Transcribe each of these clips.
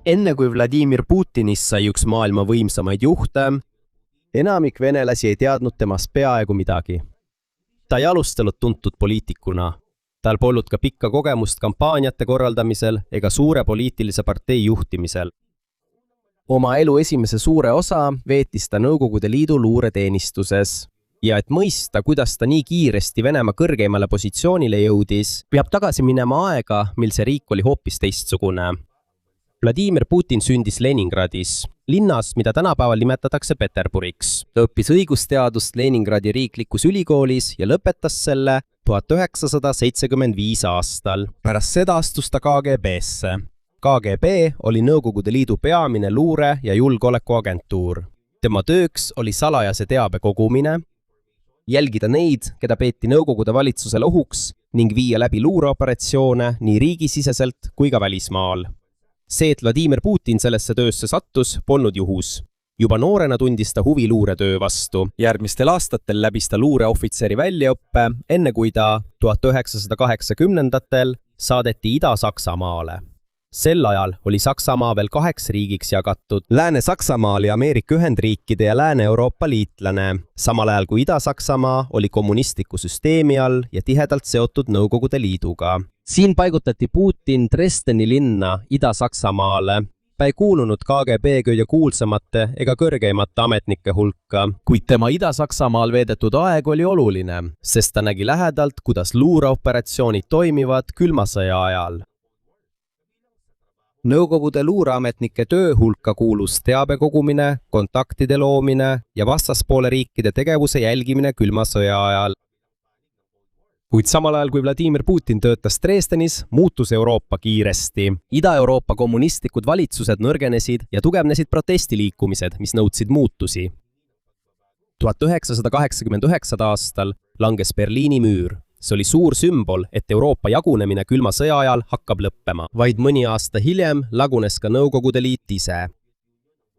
Enne kui Vladimir Putinist sai üks maailma võimsamaid juhte, enamik venelasi ei teadnud temast peaaegu midagi. Ta ei alustanud tuntud poliitikuna. Tal polnud ka pikka kogemust kampaaniate korraldamisel ega suure poliitilise partei juhtimisel. Oma elu esimese suure osa veetis ta Nõukogude Liidu luureteenistuses. Ja et mõista, kuidas ta nii kiiresti Venemaa kõrgeimale positsioonile jõudis, peab tagasi minema aega, mil see riik oli hoopis teistsugune. Vladimir Putin sündis Leningradis, linnas, mida tänapäeval nimetatakse Peterburiks. Ta õppis õigusteadust Leningradi riiklikus ülikoolis ja lõpetas selle 1975 aastal. Pärast seda astus ta KGB-sse. KGB oli Nõukogude Liidu peamine luure- ja julgeolekuagentuur. Tema tööks oli salajase teabe kogumine, jälgida neid, keda peeti Nõukogude valitsusele ohuks ning viia läbi luureoperatsioone nii riigisiseselt kui ka välismaal. See, et Vladimir Putin sellesse töösse sattus, polnud juhus. Juba noorena tundis ta huvi luuretöö vastu. Järgmistel aastatel läbis ta luureohvitseri väljaõppe, enne kui ta 1980-ndatel saadeti Ida-Saksamaale. Sel ajal oli Saksamaa veel 2 riigiks jagatud. Lääne-Saksamaa oli Ameerika Ühendriikide ja Lääne-Euroopa liitlane, samal ajal kui Ida-Saksamaa oli kommunistliku süsteemi all ja tihedalt seotud Nõukogude Liiduga. Siin paigutati Putin Dresdeni linna Ida-Saksamaale. Ta ei kuulunud KGB kõige kuulsamate ega kõrgeimate ametnike hulka, kuid tema Ida-Saksamaal veedetud aeg oli oluline, sest ta nägi lähedalt, kuidas luureoperatsioonid toimivad külma sõja ajal. Nõukogude luureametnike töö hulka kuulus teabe kogumine, kontaktide loomine ja vastaspoole riikide tegevuse jälgimine külma sõja ajal. Kuid samal ajal, kui Vladimir Putin töötas Dresdenis, muutus Euroopa kiiresti. Ida-Euroopa kommunistlikud valitsused nõrgenesid ja tugevnesid protestiliikumised, mis nõudsid muutusi. 1989 aastal langes Berliini müür. See oli suur sümbol, et Euroopa jagunemine külma sõja ajal hakkab lõppema. Vaid mõni aasta hiljem lagunes ka Nõukogude Liit ise.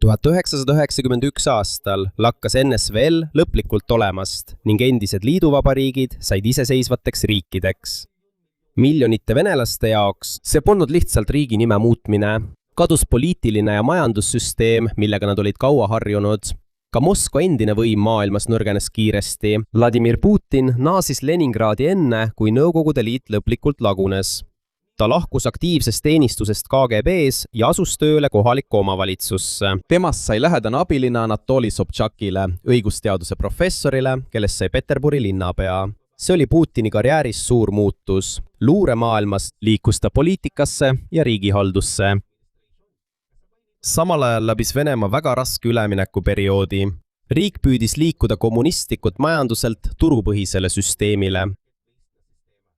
1991 aastal lakkas NSVL lõplikult olemast ning endised liiduvabariigid said iseseisvateks riikideks. Miljonite venelaste jaoks see polnud lihtsalt riigi nime muutmine. Kadus poliitiline ja majandussüsteem, millega nad olid kaua harjunud. Ka Moskva endine võim maailmas nõrgenes kiiresti. Vladimir Putin naasis Leningradi enne, kui Nõukogude Liit lõplikult lagunes. Ta lahkus aktiivsest teenistusest KGB-s ja asus tööle kohalikku omavalitsusse. Temast sai lähedane abiline Anatoli Sobčakile, õigusteaduse professorile, kellest sai Peterburi linnapea. See oli Putini karjääris suur muutus. Luuremaailmas liikus ta poliitikasse ja riigihaldusse. Samal ajal läbis Venemaa väga raske üleminekuperioodi. Riik püüdis liikuda kommunistlikult majanduselt turupõhisele süsteemile.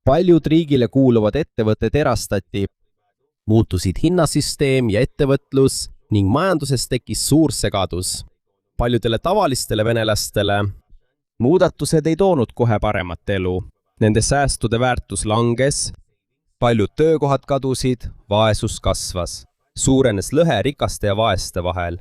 Paljud riigile kuuluvad ettevõtted erastati. Muutusid hinnasüsteem ja ettevõtlus ning majanduses tekkis suur segadus. Paljudele tavalistele venelastele muudatused ei toonud kohe paremat elu. Nende säästude väärtus langes, paljud töökohad kadusid, vaesus kasvas. Suurenes lõhe rikaste ja vaeste vahel.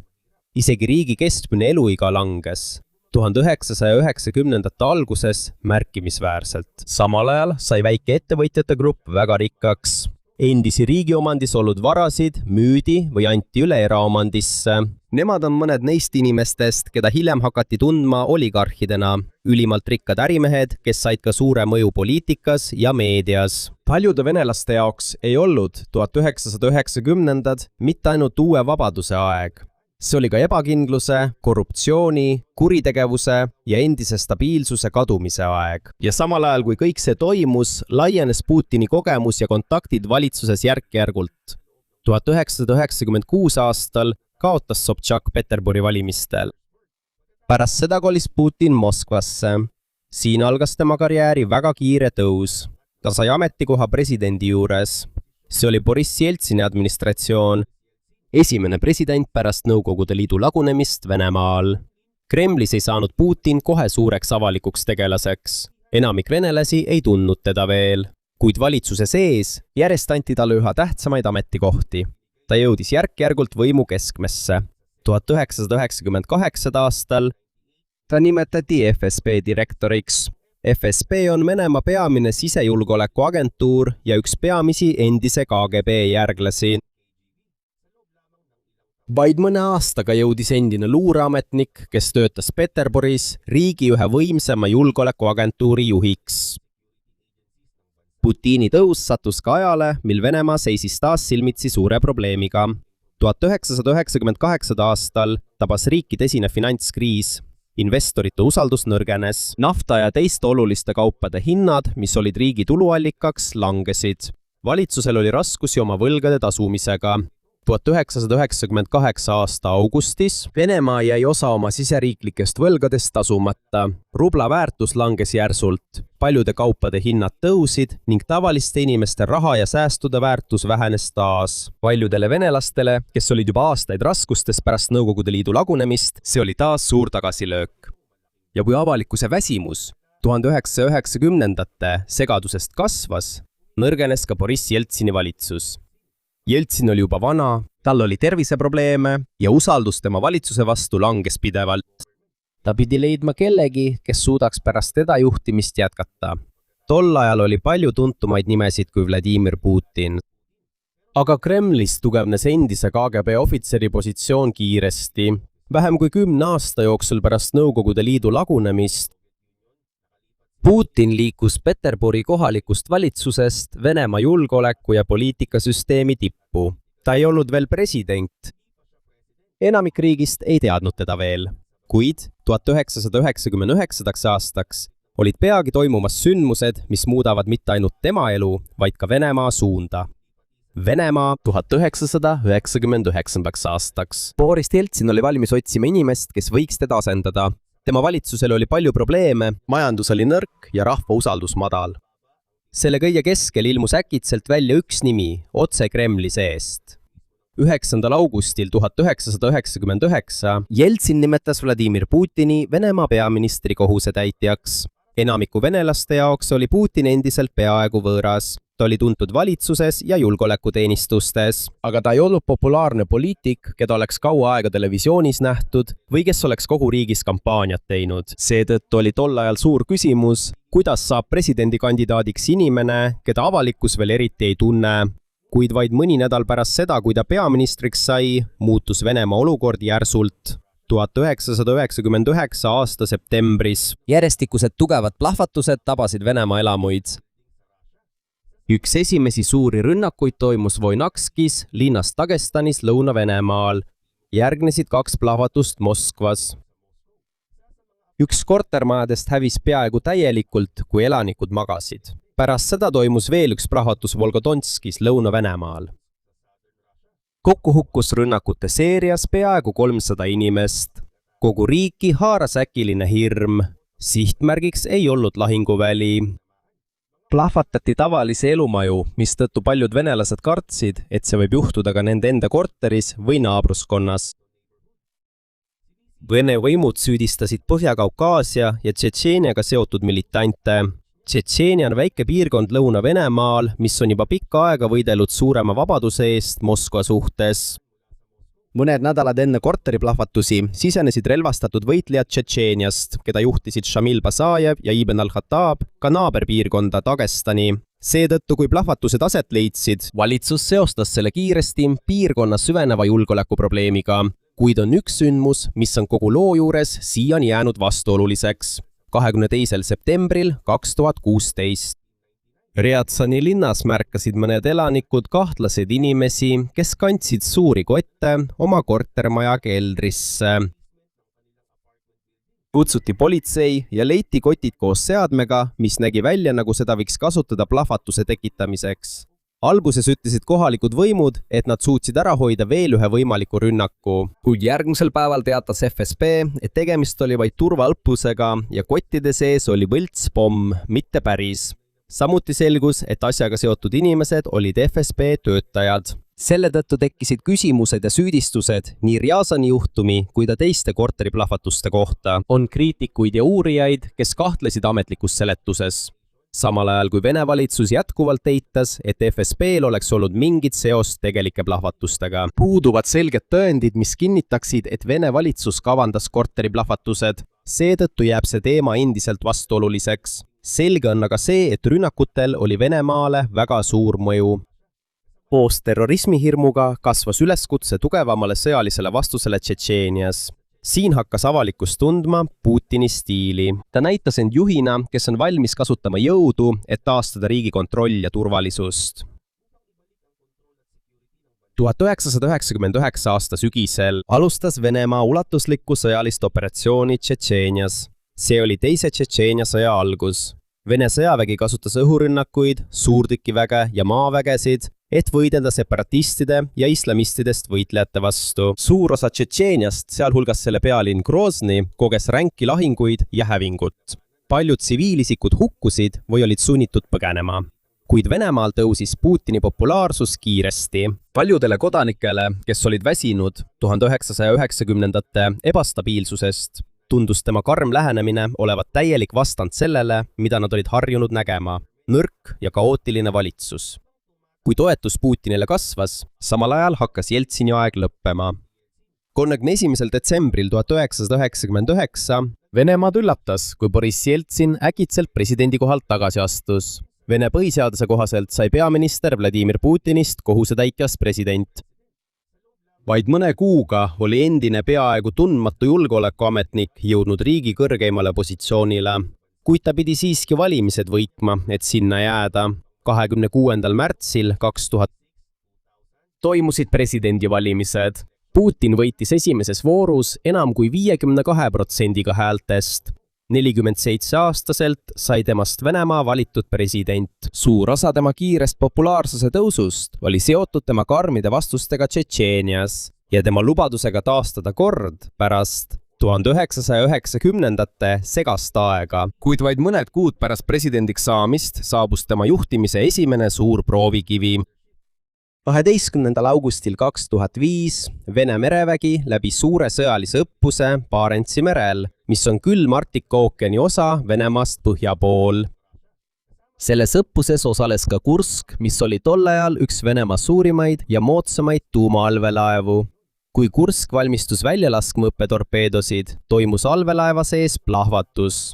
Isegi riigi keskmine eluiga langes. 1990-ndate alguses märkimisväärselt. Samal ajal sai väike ettevõtjate grupp väga rikkaks. Endisi riigiomandis olnud varasid müüdi või anti üle eraomandisse. Nemad on mõned neist inimestest, keda hiljem hakati tundma oligarhidena. Ülimalt rikkad ärimehed, kes said ka suure mõju poliitikas ja meedias. Paljude venelaste jaoks ei olnud 1990-ndad mitte ainult uue vabaduse aeg. See oli ka ebakindluse, korruptsiooni, kuritegevuse ja endise stabiilsuse kadumise aeg. Ja samal ajal, kui kõik see toimus, laienes Putini kogemus ja kontaktid valitsuses järk-järgult. 1996 aastal kaotas Sobčak Peterburi valimistel. Pärast seda kolis Putin Moskvasse. Siin algas tema karjääri väga kiire tõus. Ta sai ametikoha presidendi juures. See oli Boris Jeltsini administratsioon, esimene president pärast Nõukogude Liidu lagunemist Venemaal. Kremlis ei saanud Putin kohe suureks avalikuks tegelaseks. Enamik venelasi ei tundnud teda veel, kuid valitsuse sees järjest anti talle üha tähtsamaid ametikohti. Ta jõudis järk-järgult võimu keskmesse. 1998 aastal ta nimetati FSB direktoriks. FSB on Venemaa peamine sisejulgeolekuagentuur ja üks peamisi endise KGB järglasi. Vaid mõne aastaga jõudis endine luureametnik, kes töötas Peterburis, riigi ühe võimsama julgeolekuagentuuri juhiks. Putini tõus sattus ka ajale, mil Venemaa seisis taas silmitsi suure probleemiga. 1998. aastal tabas riiki tõsine finantskriis. Investorite usaldus nõrgenes. Nafta ja teiste oluliste kaupade hinnad, mis olid riigi tuluallikaks, langesid. Valitsusel oli raskusi oma võlgade tasumisega. 1998. aasta augustis Venemaa jäi osa oma siseriiklikest võlgadest tasumata. Rubla väärtus langes järsult. Paljude kaupade hinnad tõusid ning tavaliste inimeste raha ja säästude väärtus vähenes taas. Paljudele venelastele, kes olid juba aastaid raskustes pärast Nõukogude Liidu lagunemist, see oli taas suur tagasilöök. Ja kui avalikkuse väsimus 1990. segadusest kasvas, nõrgenes ka Boriss Jeltsini valitsus. Jeltsin oli juba vana, tal oli terviseprobleeme ja usaldus tema valitsuse vastu langes pidevalt. Ta pidi leidma kellegi, kes suudaks pärast teda juhtimist jätkata. Tol ajal oli palju tuntumaid nimesid kui Vladimir Putin. Aga Kremlis tugevnes endise KGB ohvitseri positsioon kiiresti. Vähem kui 10 aasta jooksul pärast Nõukogude Liidu lagunemist Putin liikus Peterburi kohalikust valitsusest Venemaa julgeoleku ja poliitikasüsteemi tippu. Ta ei olnud veel president. Enamik riigist ei teadnud teda veel. Kuid 1999. aastaks olid peagi toimumas sündmused, mis muudavad mitte ainult tema elu, vaid ka Venemaa suunda. Venemaa 1999. aastaks. Boris Jeltsin oli valmis otsima inimest, kes võiks teda asendada. Tema valitsusel oli palju probleeme, majandus oli nõrk ja rahva usaldus madal. Selle kõige keskel ilmus äkitselt välja üks nimi, otse Kremli seest. 9. augustil 1999 Jeltsin nimetas Vladimir Putini Venemaa peaministri kohusetäitjaks. Enamiku venelaste jaoks oli Putin endiselt peaaegu võõras. Ta oli tuntud valitsuses ja julgeolekuteenistustes, aga ta ei olnud populaarne poliitik, keda oleks kaua aega televisioonis nähtud või kes oleks kogu riigis kampaaniat teinud. Seetõttu oli tol ajal suur küsimus, kuidas saab presidendikandidaadiks inimene, keda avalikkus veel eriti ei tunne. Kuid vaid mõni nädal pärast seda, kui ta peaministriks sai, muutus Venemaa olukord järsult. 1999. aasta septembris järjestikused tugevad plahvatused tabasid Venemaa elamuid. Üks esimesi suuri rünnakuid toimus Voinakskis, linnas Dagestanis Lõuna-Venemaal. Järgnesid 2 plahvatust Moskvas. Üks kortermajadest hävis peaaegu täielikult, kui elanikud magasid. Pärast seda toimus veel üks plahvatus Volgodonskis Lõuna-Venemaal. Kokku hukkus rünnakute seerias peaaegu 300 inimest. Kogu riiki haaras äkiline hirm. Sihtmärgiks ei olnud lahinguväli. Plahvatati tavalisi elumaju, mistõttu paljud venelased kartsid, et see võib juhtuda ka nende enda korteris või naabruskonnas. Vene võimud süüdistasid Põhja-Kaukaasia ja Tšetšeeniaga seotud militante. Tšetšeenia on väike piirkond Lõuna-Venemaal, mis on juba pikka aega võidelnud suurema vabaduse eest Moskva suhtes. Mõned nädalad enne korteriplahvatusi sisenesid relvastatud võitlejad Tšetšeeniast, keda juhtisid Šamil Basajev ja Ibn al-Khattab, ka naaberpiirkonda Dagestani. Seetõttu, kui plahvatused aset leidsid, valitsus seostas selle kiiresti piirkonna süveneva julgeolekuprobleemiga, kuid on üks sündmus, mis on kogu loo juures siiani jäänud vastuoluliseks. 22. septembril 2016. Rjatsani linnas märkasid mõned elanikud kahtlaseid inimesi, kes kandsid suuri kotte oma kortermaja keldrisse. Kutsuti politsei ja leiti kotid koos seadmega, mis nägi välja, nagu seda võiks kasutada plahvatuse tekitamiseks. Alguses ütlesid kohalikud võimud, et nad suutsid ära hoida veel ühe võimaliku rünnaku, kuid järgmisel päeval teatas FSB, et tegemist oli vaid turvaõppusega ja kottide sees oli võltspomm, mitte päris. Samuti selgus, et asjaga seotud inimesed olid FSB töötajad. Selle tõttu tekkisid küsimused ja süüdistused nii Rjazani juhtumi kui ka teiste korteriplahvatuste kohta. On kriitikuid ja uurijaid, kes kahtlesid ametlikus seletuses. Samal ajal kui Vene valitsus jätkuvalt eitas, et FSB-l oleks olnud mingit seost tegelike plahvatustega. Puuduvad selged tõendid, mis kinnitaksid, et Vene valitsus kavandas korteriplahvatused. Seetõttu jääb see teema endiselt vastuoluliseks. Selge on aga see, et rünnakutel oli Venemaale väga suur mõju. Koos terrorismihirmuga kasvas üleskutse tugevamale sõjalisele vastusele Tšetšeenias. Siin hakkas avalikkus tundma Putini stiili. Ta näitas end juhina, kes on valmis kasutama jõudu, et taastada riigi kontroll ja turvalisust. 1999 aasta sügisel alustas Venemaa ulatuslikku sõjalist operatsiooni Tšetšeenias. See oli teise Tšetšeenia sõja algus. Vene sõjavägi kasutas õhurünnakuid, suurtükiväge ja maavägesid, et võidelda separatistide ja islamistidest võitlejate vastu. Suur osa Tšetšeeniast, sealhulgas selle pealinn Grozny, koges ränki lahinguid ja hävingut. Paljud tsiviilisikud hukkusid või olid sunnitud põgenema. Kuid Venemaal tõusis Putini populaarsus kiiresti. Paljudele kodanikele, kes olid väsinud 1990-ndate ebastabiilsusest, tundus tema karm lähenemine olevat täielik vastand sellele, mida nad olid harjunud nägema. Nõrk ja kaootiline valitsus. Kui toetus Putinile kasvas, samal ajal hakkas Jeltsini aeg lõppema. 31. detsembril 1999 Venemaad üllatas, kui Boris Jeltsin äkitselt presidendi kohalt tagasi astus. Vene põhiseaduse kohaselt sai peaminister Vladimir Putinist kohusetäitjas president. Vaid mõne kuuga oli endine peaaegu tundmatu julgeolekuametnik jõudnud riigi kõrgeimale positsioonile, kuid ta pidi siiski valimised võitma, et sinna jääda. 26. märtsil 2000 toimusid presidendivalimised. Putin võitis esimeses voorus enam kui 52% häältest. 47-aastaselt sai temast Venemaa valitud president. Suur osa tema kiirest populaarsuse tõusust oli seotud tema karmide vastustega Tšetšeenias ja tema lubadusega taastada kord pärast 1990-ndate segast aega. Kuid vaid mõned kuud pärast presidendiks saamist saabus tema juhtimise esimene suur proovikivi. 12. augustil 2005 Vene merevägi läbi suure sõjalise õppuse Barentsi merel, mis on külm Arktika ookeani osa Venemaast põhja pool. Selles õppuses osales ka Kursk, mis oli tol ajal üks Venemaa suurimaid ja moodsamaid tuumaallveelaevu. Kui Kursk valmistus välja laskma õppetorpeedosid, toimus allveelaeva sees plahvatus.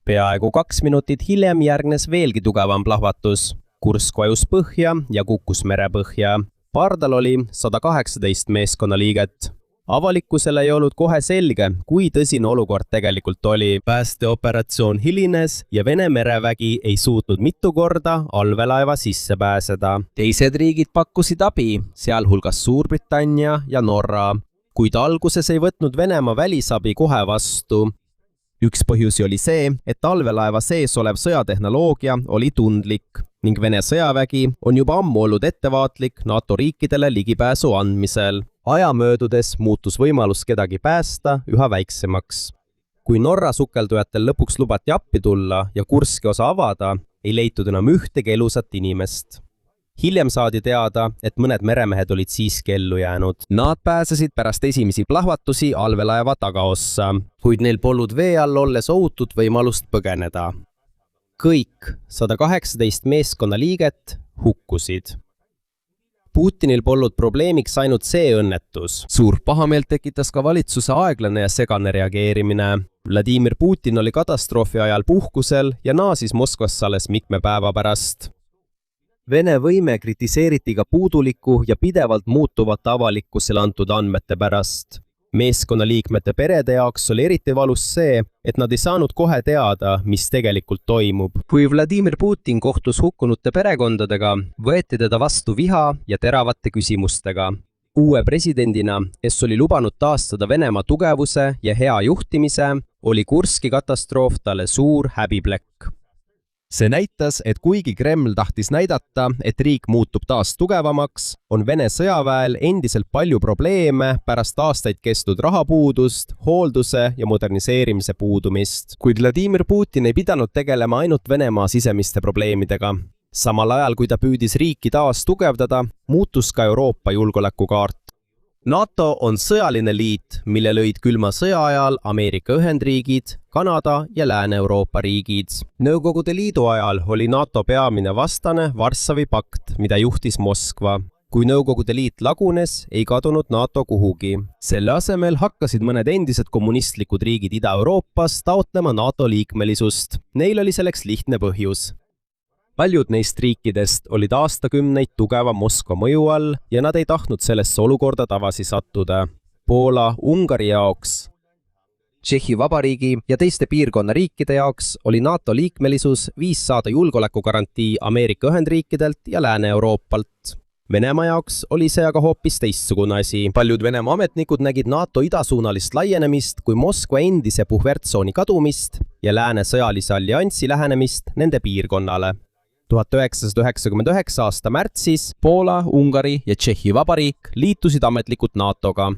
Peaaegu 2 minutit hiljem järgnes veelgi tugevam plahvatus. Kursk vajus põhja ja kukkus merepõhja. Pardal oli 118 meeskonnaliiget. Avalikkusele ei olnud kohe selge, kui tõsine olukord tegelikult oli. Päästeoperatsioon hilines ja Vene merevägi ei suutnud mitu korda allveelaeva sisse pääseda. Teised riigid pakkusid abi, sealhulgas Suurbritannia ja Norra, kuid alguses ei võtnud Venemaa välisabi kohe vastu. Üks põhjusi oli see, et allveelaeva sees olev sõjatehnoloogia oli tundlik ning Vene sõjavägi on juba ammu olnud ettevaatlik NATO riikidele ligipääsu andmisel. Aja möödudes muutus võimalus kedagi päästa üha väiksemaks. Kui Norra sukeldujatel lõpuks lubati appi tulla ja Kurski osa avada, ei leitud enam ühtegi elusat inimest. Hiljem saadi teada, et mõned meremehed olid siiski ellu jäänud. Nad pääsesid pärast esimesi plahvatusi allveelaeva tagaossa, kuid neil polnud vee all olles ohutut võimalust põgeneda. Kõik 118 meeskonnaliiget hukkusid. Putinil polnud probleemiks ainult see õnnetus. Suur pahameelt tekitas ka valitsuse aeglane ja segane reageerimine. Vladimir Putin oli katastroofi ajal puhkusel ja naasis Moskvasse alles mitme päeva pärast. Vene võime kritiseeriti ka puuduliku ja pidevalt muutuvate avalikkusele antud andmete pärast. Meeskonnaliikmete perede jaoks oli eriti valus see, et nad ei saanud kohe teada, mis tegelikult toimub. Kui Vladimir Putin kohtus hukkunute perekondadega, võeti teda vastu viha ja teravate küsimustega. Uue presidendina, kes oli lubanud taastada Venemaa tugevuse ja hea juhtimise, oli Kurski katastroof talle suur häbiplekk. See näitas, et kuigi Kreml tahtis näidata, et riik muutub taas tugevamaks, on Vene sõjaväel endiselt palju probleeme pärast aastaid kestnud rahapuudust, hoolduse ja moderniseerimise puudumist. Kuid Vladimir Putin ei pidanud tegelema ainult Venemaa sisemiste probleemidega. Samal ajal, kui ta püüdis riiki taas tugevdada, muutus ka Euroopa julgeolekukaart. NATO on sõjaline liit, mille lõid külma sõja ajal Ameerika Ühendriigid, Kanada ja Lääne-Euroopa riigid. Nõukogude Liidu ajal oli NATO peamine vastane Varssavi pakt, mida juhtis Moskva. Kui Nõukogude Liit lagunes, ei kadunud NATO kuhugi. Selle asemel hakkasid mõned endised kommunistlikud riigid Ida-Euroopas taotlema NATO liikmelisust. Neil oli selleks lihtne põhjus. paljud neist riikidest olid aastakümneid tugeva Moskva mõju all ja nad ei tahtnud sellesse olukorda tagasi sattuda. Poola, Ungari jaoks, Tšehhi Vabariigi ja teiste piirkonna riikide jaoks oli NATO liikmelisus viis saada julgeolekugarantii Ameerika Ühendriikidelt ja Lääne-Euroopalt. Venemaa jaoks oli see aga hoopis teistsugune asi. Paljud Venemaa ametnikud nägid NATO idasuunalist laienemist kui Moskva endise puhvertsooni kadumist ja Lääne sõjalise alliansi lähenemist nende piirkonnale. 1999 aasta märtsis Poola, Ungari ja Tšehhi Vabariik liitusid ametlikult NATO-ga.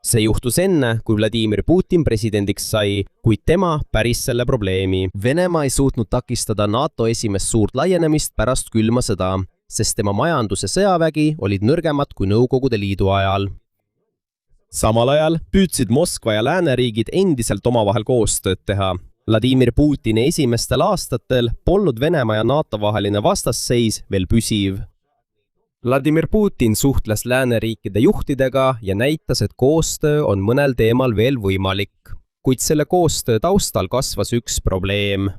See juhtus enne, kui Vladimir Putin presidendiks sai, kuid tema päris selle probleemi. Venemaa ei suutnud takistada NATO esimest suurt laienemist pärast külma sõda, sest tema majandus ja sõjavägi olid nõrgemad kui Nõukogude Liidu ajal. Samal ajal püüdsid Moskva ja lääneriigid endiselt omavahel koostööd teha. Vladimir Putini esimestel aastatel polnud Venemaa ja NATO vaheline vastasseis veel püsiv. Vladimir Putin suhtles lääneriikide juhtidega ja näitas, et koostöö on mõnel teemal veel võimalik. Kuid selle koostöö taustal kasvas üks probleem.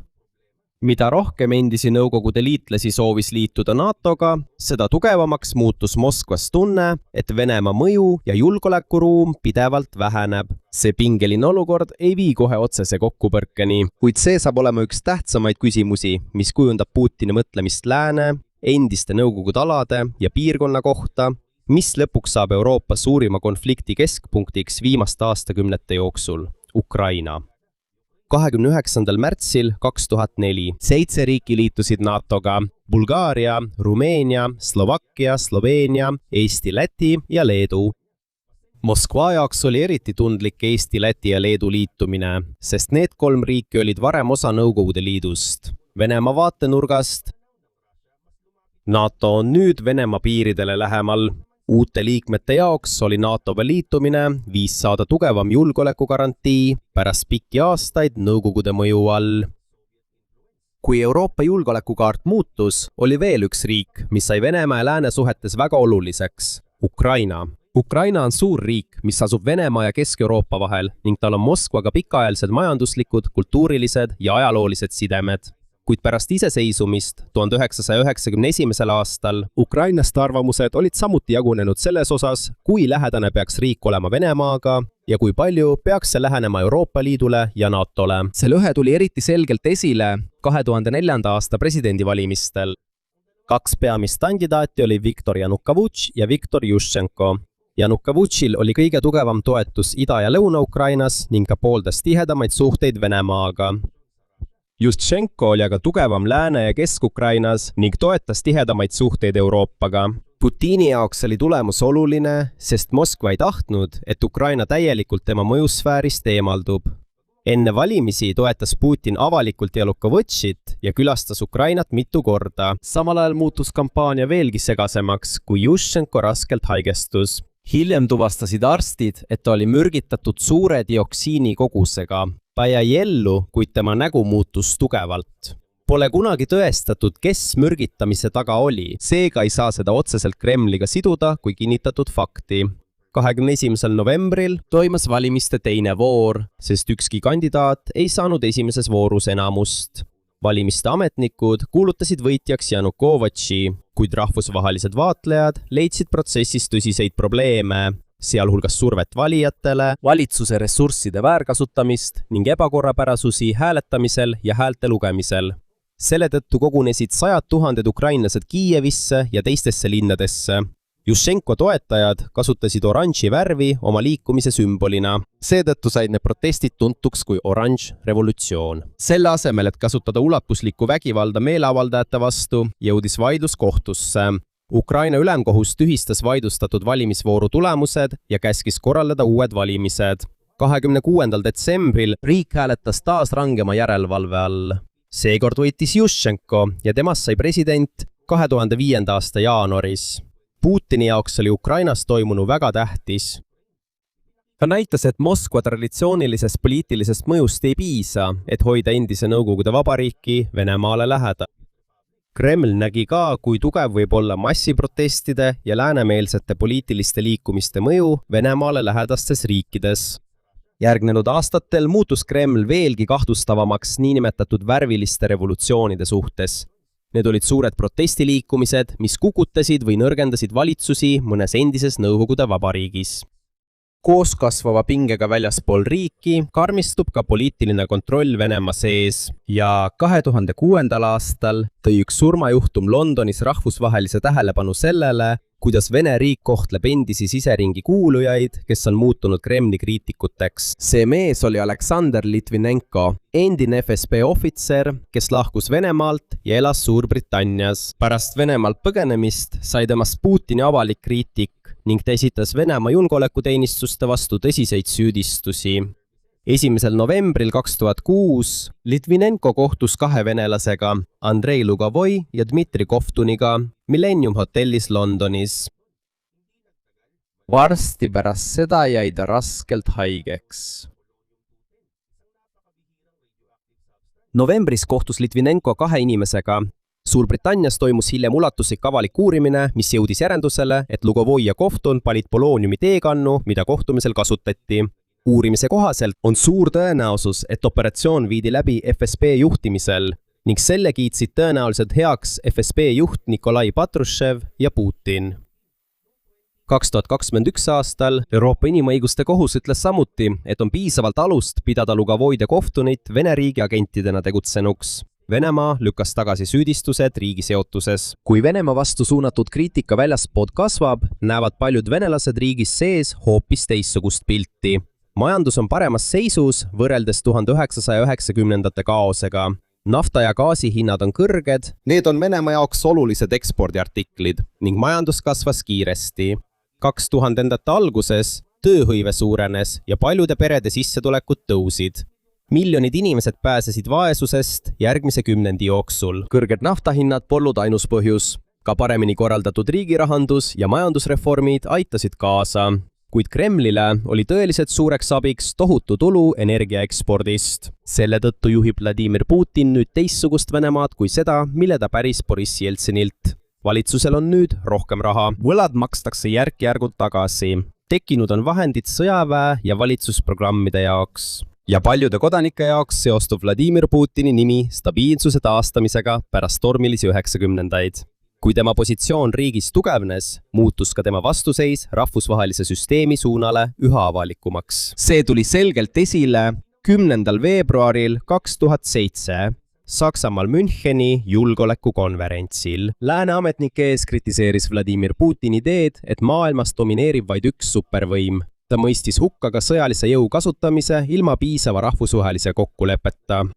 Mida rohkem endisi Nõukogude liitlasi soovis liituda NATO-ga, seda tugevamaks muutus Moskvas tunne, et Venemaa mõju ja julgeolekuruum pidevalt väheneb. See pingeline olukord ei vii kohe otsese kokkupõrkeni, kuid see saab olema üks tähtsamaid küsimusi, mis kujundab Putini mõtlemist lääne, endiste Nõukogude alade ja piirkonna kohta, mis lõpuks saab Euroopa suurima konflikti keskpunktiks viimaste aastakümnete jooksul, Ukraina. 29. märtsil 2004 7 riiki liitusid NATO-ga: Bulgaaria, Rumeenia, Slovakkia, Sloveenia, Eesti, Läti ja Leedu. Moskva jaoks oli eriti tundlik Eesti, Läti ja Leedu liitumine, sest need 3 riiki olid varem osa Nõukogude Liidust. Venemaa vaatenurgast NATO on nüüd Venemaa piiridele lähemal. Uute liikmete jaoks oli NATO-ga liitumine viis saada tugevam julgeolekugarantii pärast pikki aastaid Nõukogude mõju all. Kui Euroopa julgeolekukaart muutus, oli veel üks riik, mis sai Venemaa ja lääne suhetes väga oluliseks: Ukraina. Ukraina on suur riik, mis asub Venemaa ja Kesk-Euroopa vahel ning tal on Moskvaga pikaajalised majanduslikud, kultuurilised ja ajaloolised sidemed. Kuid pärast iseseisumist 1991. aastal Ukrainaste arvamused olid samuti jagunenud selles osas, kui lähedane peaks riik olema Venemaaga ja kui palju peaks see lähenema Euroopa Liidule ja NATO-le. See lõhe tuli eriti selgelt esile 2004. aasta presidendivalimistel. 2 peamist kandidaati oli Viktor Janukovitš ja Viktor Juščenko. Janukovitšil oli kõige tugevam toetus Ida- ja Lõuna-Ukrainas ning ka pooldas tihedamaid suhteid Venemaaga. Juščenko oli aga tugevam Lääne- ja Kesk-Ukrainas ning toetas tihedamaid suhteid Euroopaga. Putini jaoks oli tulemus oluline, sest Moskva ei tahtnud, et Ukraina täielikult tema mõjusfäärist eemaldub. Enne valimisi toetas Putin avalikult Janukovitšit ja külastas Ukrainat mitu korda. Samal ajal muutus kampaania veelgi segasemaks, kui Juščenko raskelt haigestus. Hiljem tuvastasid arstid, et ta oli mürgitatud suure dioksiini kogusega. Ta jäi ellu, kuid tema nägu muutus tugevalt. Pole kunagi tõestatud, kes mürgitamise taga oli. Seega ei saa seda otseselt Kremliga siduda kui kinnitatud fakti. 21. novembril toimus valimiste teine voor, sest ükski kandidaat ei saanud esimeses voorus enamust. Valimiste ametnikud kuulutasid võitjaks Janukovitši, kuid rahvusvahelised vaatlejad leidsid protsessis tõsiseid probleeme, sealhulgas survet valijatele, valitsuse ressursside väärkasutamist ning ebakorrapärasusi hääletamisel ja häälte lugemisel. Selle tõttu kogunesid 100 000 ukrainlased Kiievisse ja teistesse linnadesse. Juščenko toetajad kasutasid oranži värvi oma liikumise sümbolina. Seetõttu said need protestid tuntuks kui oranž revolutsioon. Selle asemel, et kasutada ulatuslikku vägivalda meeleavaldajate vastu, jõudis vaidlus kohtusse. Ukraina ülemkohus tühistas vaidlustatud valimisvooru tulemused ja käskis korraldada uued valimised. 26. detsembril riik hääletas taas rangema järelevalve all. Seekord võitis Juščenko ja temast sai president 2005. aasta jaanuaris. Putini jaoks oli Ukrainas toimunu väga tähtis. Ta näitas, et Moskva traditsioonilisest poliitilisest mõjust ei piisa, et hoida endise Nõukogude vabariiki Venemaale lähedal. Kreml nägi ka, kui tugev võib olla massiprotestide ja läänemeelsete poliitiliste liikumiste mõju Venemaale lähedastes riikides. Järgnenud aastatel muutus Kreml veelgi kahtlustavamaks niinimetatud värviliste revolutsioonide suhtes. Need olid suured protestiliikumised, mis kukutasid või nõrgendasid valitsusi mõnes endises Nõukogude vabariigis. Koos kasvava pingega väljaspool riiki karmistub ka poliitiline kontroll Venemaa sees ja 2006. aastal tõi üks surmajuhtum Londonis rahvusvahelise tähelepanu sellele, kuidas Vene riik kohtleb endisi siseringi kuulujaid, kes on muutunud Kremli kriitikuteks. See mees oli Aleksandr Litvinenko, endine FSB ohvitser, kes lahkus Venemaalt ja elas Suurbritannias. Pärast Venemaalt põgenemist sai temast Putini avalik kriitik ning ta esitas Venemaa julgeolekuteenistuste vastu tõsiseid süüdistusi. 1. novembril 2006 Litvinenko kohtus kahe venelasega, Andrei Lugovoi ja Dmitri Kovtuniga, Millennium hotellis Londonis. Varsti pärast seda jäi ta raskelt haigeks. Novembris kohtus Litvinenko kahe inimesega. Suurbritannias toimus hiljem ulatuslik avalik uurimine, mis jõudis järeldusele, et Lugovoi ja Kovtun panid polooniumi teekannu, mida kohtumisel kasutati. Uurimise kohaselt on suur tõenäosus, et operatsioon viidi läbi FSB juhtimisel ning selle kiitsid tõenäoliselt heaks FSB juht Nikolai Patrushev ja Putin. 2021 aastal Euroopa Inimõiguste Kohus ütles samuti, et on piisavalt alust pidada Lugovoid ja Kovtunit Vene riigi agentidena tegutsenuks. Venemaa lükkas tagasi süüdistused riigi seotuses. Kui Venemaa vastu suunatud kriitika väljaspood kasvab, näevad paljud venelased riigis sees hoopis teistsugust pilti. Majandus on paremas seisus võrreldes 1990-ndate kaosega. Nafta ja gaasi hinnad on kõrged, need on Venemaa jaoks olulised ekspordiartiklid ning majandus kasvas kiiresti. 2000-ndate alguses tööhõive suurenes ja paljude perede sissetulekud tõusid. Miljonid inimesed pääsesid vaesusest järgmise kümnendi jooksul. Kõrged naftahinnad polnud ainus põhjus. Ka paremini korraldatud riigirahandus ja majandusreformid aitasid kaasa. Kuid Kremlile oli tõeliselt suureks abiks tohutu tulu energiaekspordist. Selle tõttu juhib Vladimir Putin nüüd teistsugust Venemaad kui seda, mille ta päris Boris Jeltsinilt. Valitsusel on nüüd rohkem raha. Võlad makstakse järk-järgult tagasi. Tekkinud on vahendid sõjaväe ja valitsusprogrammide jaoks. Ja paljude kodanike jaoks seostub Vladimir Putini nimi stabiilsuse taastamisega pärast tormilisi 90-ndaid. Kui tema positsioon riigis tugevnes, muutus ka tema vastuseis rahvusvahelise süsteemi suunale üha avalikumaks. See tuli selgelt esile 10. veebruaril 2007 Saksamaal Müncheni julgeolekukonverentsil. Lääne ametnike ees kritiseeris Vladimir Putini ideed, et maailmas domineerib vaid üks supervõim. Ta mõistis hukka ka sõjalise jõu kasutamise ilma piisava rahvusvahelise kokkulepeta.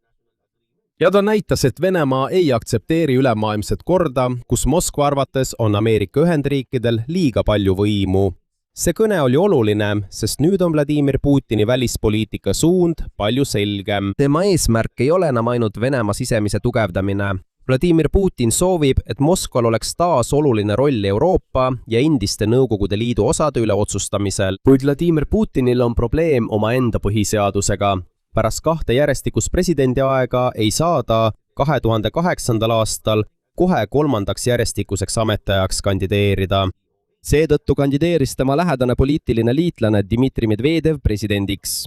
Ja ta näitas, et Venemaa ei aktsepteeri ülemaailmset korda, kus Moskva arvates on Ameerika Ühendriikidel liiga palju võimu. See kõne oli oluline, sest nüüd on Vladimir Putini välispoliitika suund palju selgem. Tema eesmärk ei ole enam ainult Venemaa sisemise tugevdamine. Vladimir Putin soovib, et Moskval oleks taas oluline roll Euroopa ja endiste Nõukogude Liidu osade üle otsustamisel. Kuid Vladimir Putinil on probleem omaenda põhiseadusega. Pärast 2 järjestikust presidendi aega ei saa ta 2008. aastal kohe 3. järjestikuseks ametiajaks kandideerida. Seetõttu kandideeris tema lähedane poliitiline liitlane Dmitri Medvedev presidendiks.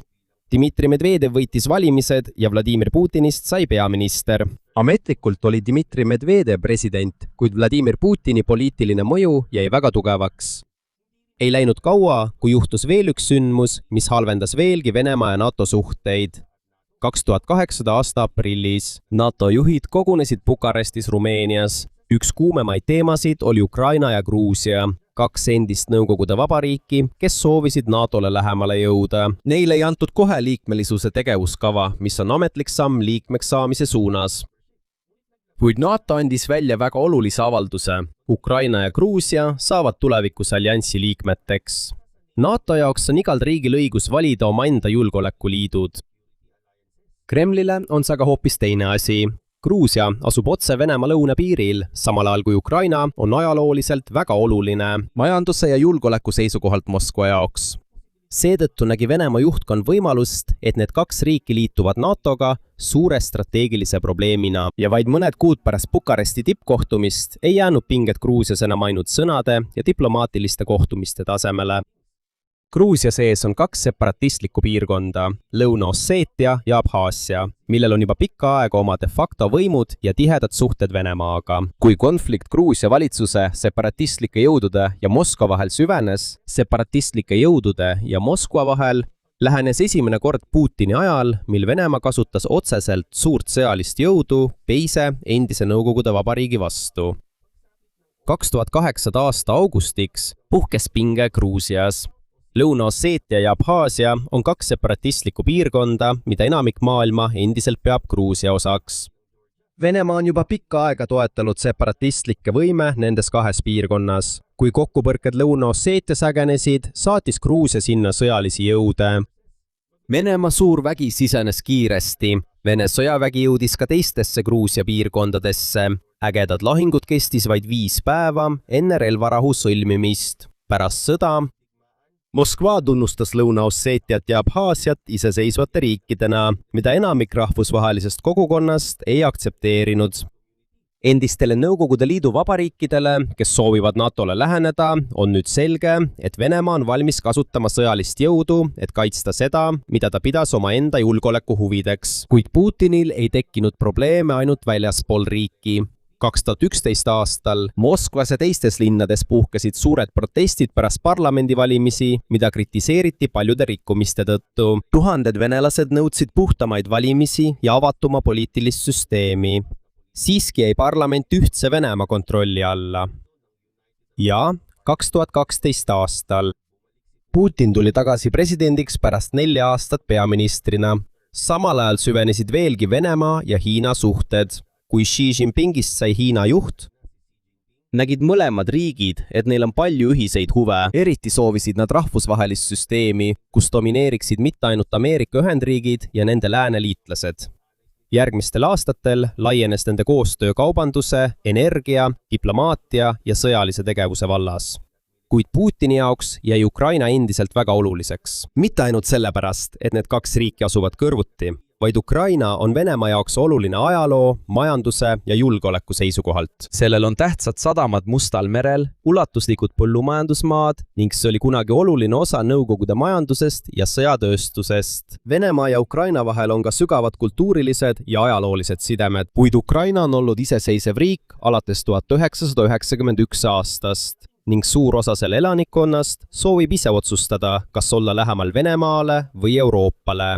Dmitri Medvedev võitis valimised ja Vladimir Putinist sai peaminister. Ametlikult oli Dmitri Medvedev president, kuid Vladimir Putini poliitiline mõju jäi väga tugevaks. Ei läinud kaua, kui juhtus veel üks sündmus, mis halvendas veelgi Venemaa ja NATO suhteid. 2008. aasta aprillis NATO juhid kogunesid Bukarestis Rumeenias. Üks kuumemaid teemasid oli Ukraina ja Gruusia, 2 endist Nõukogude vabariiki, kes soovisid NATOle lähemale jõuda. Neile ei antud kohe liikmelisuse tegevuskava, mis on ametlik samm liikmeks saamise suunas. Kuid NATO andis välja väga olulise avalduse. Ukraina ja Gruusia saavad tulevikus alliansi liikmeteks. NATO jaoks on igal riigil õigus valida omaenda julgeolekuliidud. Kremlile on see aga hoopis teine asi. Gruusia asub otse Venemaa lõunapiiril, samal ajal kui Ukraina on ajalooliselt väga oluline majanduse ja julgeoleku seisukohalt Moskva jaoks. Seetõttu nägi Venemaa juhtkond võimalust, et need 2 riiki liituvad NATOga suure strateegilise probleemina ja vaid mõned kuud pärast Bukaresti tippkohtumist ei jäänud pinged Gruusias enam ainult sõnade ja diplomaatiliste kohtumiste tasemele. Gruusia sees on 2 separatistlikku piirkonda, Lõuna-Osseetia ja Abhaasia, millel on juba pikka aega oma de facto võimud ja tihedad suhted Venemaaga. Kui konflikt Gruusia valitsuse, separatistlike jõudude ja Moskva vahel süvenes, separatistlike jõudude ja Moskva vahel lähenes esimene kord Putini ajal, mil Venemaa kasutas otseselt suurt sõjalist jõudu teise endise Nõukogude Vabariigi vastu. 2008. aasta augustiks puhkes pinge Gruusias. Lõuna-Osseetia ja Abhaasia on 2 separatistlikku piirkonda, mida enamik maailma endiselt peab Gruusia osaks. Venemaa on juba pikka aega toetanud separatistlikke võime nendes 2 piirkonnas. Kui kokkupõrked Lõuna-Osseetias ägenesid, saatis Gruusia sinna sõjalisi jõude. Venemaa suur vägi sisenes kiiresti. Vene sõjavägi jõudis ka teistesse Gruusia piirkondadesse. Ägedad lahingud kestis vaid 5 päeva enne relvarahu sõlmimist. Pärast sõda Moskva tunnustas Lõuna-Osseetiat ja Abhaasiat iseseisvate riikidena, mida enamik rahvusvahelisest kogukonnast ei aktsepteerinud. Endistele Nõukogude Liidu vabariikidele, kes soovivad NATOle läheneda, on nüüd selge, et Venemaa on valmis kasutama sõjalist jõudu, et kaitsta seda, mida ta pidas omaenda julgeoleku huvideks. Kuid Putinil ei tekkinud probleeme ainult väljaspool riiki. 2011 aastal Moskvas ja teistes linnades puhkesid suured protestid pärast parlamendivalimisi, mida kritiseeriti paljude rikkumiste tõttu. Tuhanded venelased nõudsid puhtamaid valimisi ja avatuma poliitilist süsteemi. Siiski jäi parlament ühtse Venemaa kontrolli alla. Ja 2012 aastal Putin tuli tagasi presidendiks pärast 4 aastat peaministrina. Samal ajal süvenesid veelgi Venemaa ja Hiina suhted. Kui Xi Jinpingist sai Hiina juht, nägid mõlemad riigid, et neil on palju ühiseid huve. Eriti soovisid nad rahvusvahelist süsteemi, kus domineeriksid mitte ainult Ameerika Ühendriigid ja nende lääneliitlased. Järgmistel aastatel laienes nende koostöö kaubanduse, energia, diplomaatia ja sõjalise tegevuse vallas. Kuid Putini jaoks jäi Ukraina endiselt väga oluliseks. Mitte ainult sellepärast, et need 2 riiki asuvad kõrvuti, vaid Ukraina on Venemaa jaoks oluline ajaloo, majanduse ja julgeoleku seisukohalt. Sellel on tähtsad sadamad Mustal merel, ulatuslikud põllumajandusmaad ning see oli kunagi oluline osa Nõukogude majandusest ja sõjatööstusest. Venemaa ja Ukraina vahel on ka sügavad kultuurilised ja ajaloolised sidemed, kuid Ukraina on olnud iseseisev riik alates 1991 aastast ning suur osa selle elanikkonnast soovib ise otsustada, kas olla lähemal Venemaale või Euroopale.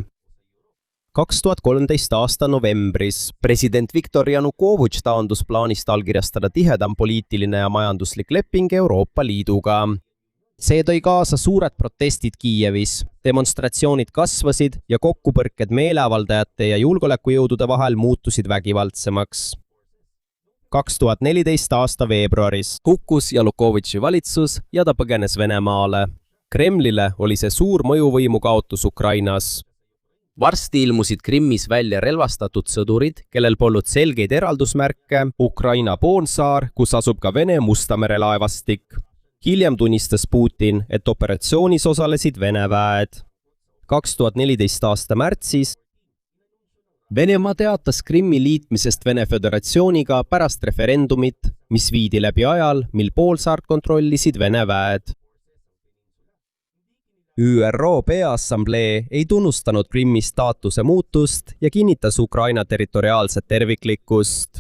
2013 aasta novembris president Viktor Janukovitš taandus plaanist allkirjastada tihedam poliitiline ja majanduslik leping Euroopa Liiduga. See tõi kaasa suured protestid Kiievis, demonstratsioonid kasvasid ja kokkupõrked meeleavaldajate ja julgeolekujõudude vahel muutusid vägivaldsemaks. 2014 aasta veebruaris kukkus Janukovitši valitsus ja ta põgenes Venemaale. Kremlile oli see suur mõjuvõimu kaotus Ukrainas. Varsti ilmusid Krimmis välja relvastatud sõdurid, kellel polnud selgeid eraldusmärke, Ukraina poolsaar, kus asub ka Vene Musta mere laevastik. Hiljem tunnistas Putin, et operatsioonis osalesid Vene väed. 2014 aasta märtsis Venemaa teatas Krimmi liitmisest Vene Föderatsiooniga pärast referendumit, mis viidi läbi ajal, mil poolsaart kontrollisid Vene väed. ÜRO Peaassamblee ei tunnustanud Krimmi staatuse muutust ja kinnitas Ukraina territoriaalset terviklikkust.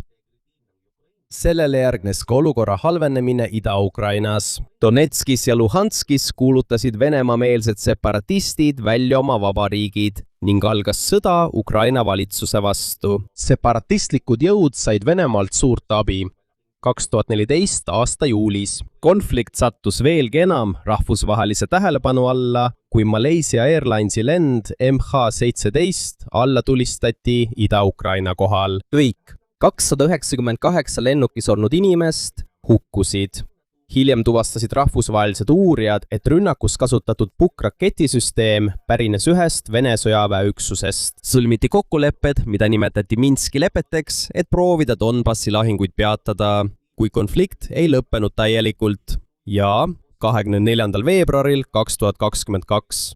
Sellele järgnes ka olukorra halvenemine Ida-Ukrainas. Donetskis ja Luhanskis kuulutasid Venemaa-meelsed separatistid välja oma vabariigid ning algas sõda Ukraina valitsuse vastu. Separatistlikud jõud said Venemaalt suurt abi. 2014 aasta juulis. Konflikt sattus veelgi enam rahvusvahelise tähelepanu alla, kui Malaysia Airlinesi lend MH17 alla tulistati Ida-Ukraina kohal. Kõik 298 lennukis olnud inimest hukkusid. Hiljem tuvastasid rahvusvahelised uurijad, et rünnakus kasutatud Pukk-raketisüsteem pärines ühest Vene sõjaväeüksusest. Sõlmiti kokkulepped, mida nimetati Minski lepeteks, et proovida Donbassi lahinguid peatada, kui konflikt ei lõppenud täielikult. Ja 24. veebruaril 2022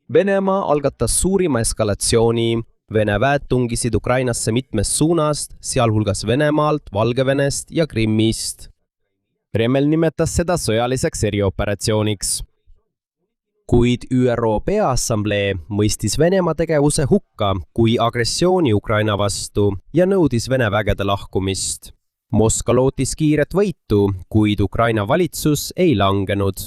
Venemaa algatas suurima eskalatsiooni. Vene väed tungisid Ukrainasse mitmest suunast, sealhulgas Venemaalt, Valgevenest ja Krimmist. Kreml nimetas seda sõjaliseks erioperatsiooniks. kuid ÜRO Peaassamblee mõistis Venemaa tegevuse hukka kui agressiooni Ukraina vastu ja nõudis Vene vägede lahkumist. Moskva lootis kiiret võitu, kuid Ukraina valitsus ei langenud.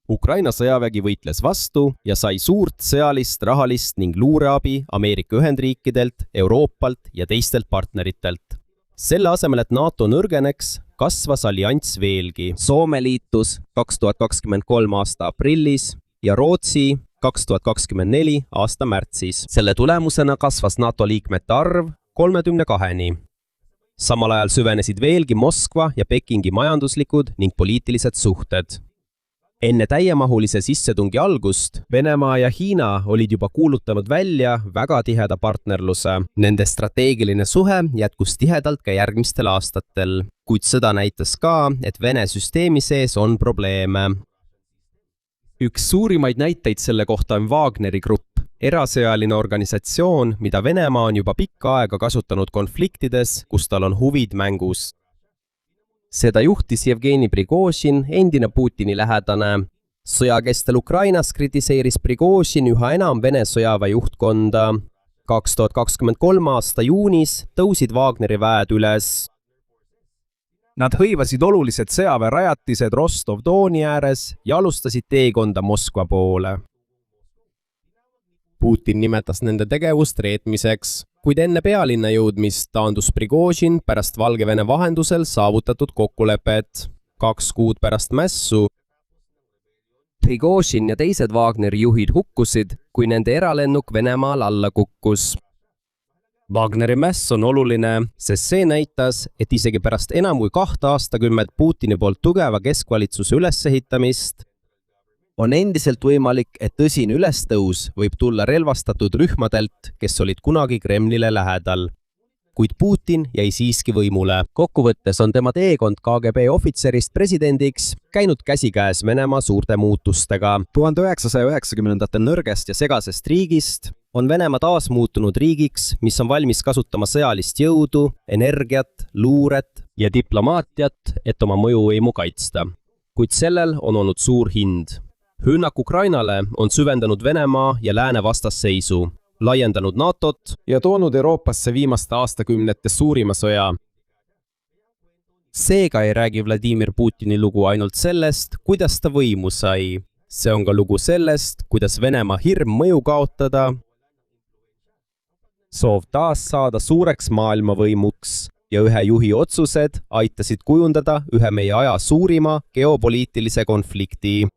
Ukraina sõjavägi võitles vastu ja sai suurt sõjalist, rahalist ning luureabi Ameerika Ühendriikidelt, Euroopalt ja teistelt partneritelt. Selle asemel, et NATO nõrgeneks, kasvas allianss veelgi. Soome liitus 2023 aasta aprillis ja Rootsi 2024 aasta märtsis. Selle tulemusena kasvas NATO liikmete arv 32-ni. Samal ajal süvenesid veelgi Moskva ja Pekingi majanduslikud ning poliitilised suhted. Enne täiemahulise sissetungi algust Venemaa ja Hiina olid juba kuulutanud välja väga tiheda partnerluse. Nende strateegiline suhe jätkus tihedalt ka järgmistel aastatel, kuid seda näitas ka, et Vene süsteemi sees on probleeme. Üks suurimaid näiteid selle kohta on Wagneri grupp, erasõjaline organisatsioon, mida Venemaa on juba pikka aega kasutanud konfliktides, kus tal on huvid mängus. Seda juhtis Jevgeni Prigožin, endine Putini lähedane. Sõja kestel Ukrainas kritiseeris Prigožin üha enam Vene sõjaväe juhtkonda. 2023 aasta juunis tõusid Wagneri väed üles. Nad hõivasid olulised sõjaväerajatised Rostov-Dooni ääres ja alustasid teekonda Moskva poole. Putin nimetas nende tegevust reetmiseks, kuid enne pealinna jõudmist taandus Prigožin pärast Valgevene vahendusel saavutatud kokkulepet. 2 kuud pärast mässu Prigožin ja teised Wagneri juhid hukkusid, kui nende eralennuk Venemaal alla kukkus. Wagneri mäss on oluline, sest see näitas, et isegi pärast enam kui 2 aastakümmet Putini poolt tugeva keskvalitsuse ülesehitamist on endiselt võimalik, et tõsine ülestõus võib tulla relvastatud rühmadelt, kes olid kunagi Kremlile lähedal. Kuid Putin jäi siiski võimule. Kokkuvõttes on tema teekond KGB ohvitserist presidendiks käinud käsikäes Venemaa suurte muutustega. 1990-ndatel nõrgest ja segasest riigist on Venemaa taas muutunud riigiks, mis on valmis kasutama sõjalist jõudu, energiat, luuret ja diplomaatiat, et oma mõjuvõimu kaitsta. Kuid sellel on olnud suur hind. Rünnak Ukrainale on süvendanud Venemaa ja lääne vastasseisu, laiendanud NATOt ja toonud Euroopasse viimaste aastakümnete suurima sõja. Seega ei räägi Vladimir Putini lugu ainult sellest, kuidas ta võimu sai. See on ka lugu sellest, kuidas Venemaa hirm mõju kaotada, soov taas saada suureks maailmavõimuks ja ühe juhi otsused aitasid kujundada ühe meie aja suurima geopoliitilise konflikti.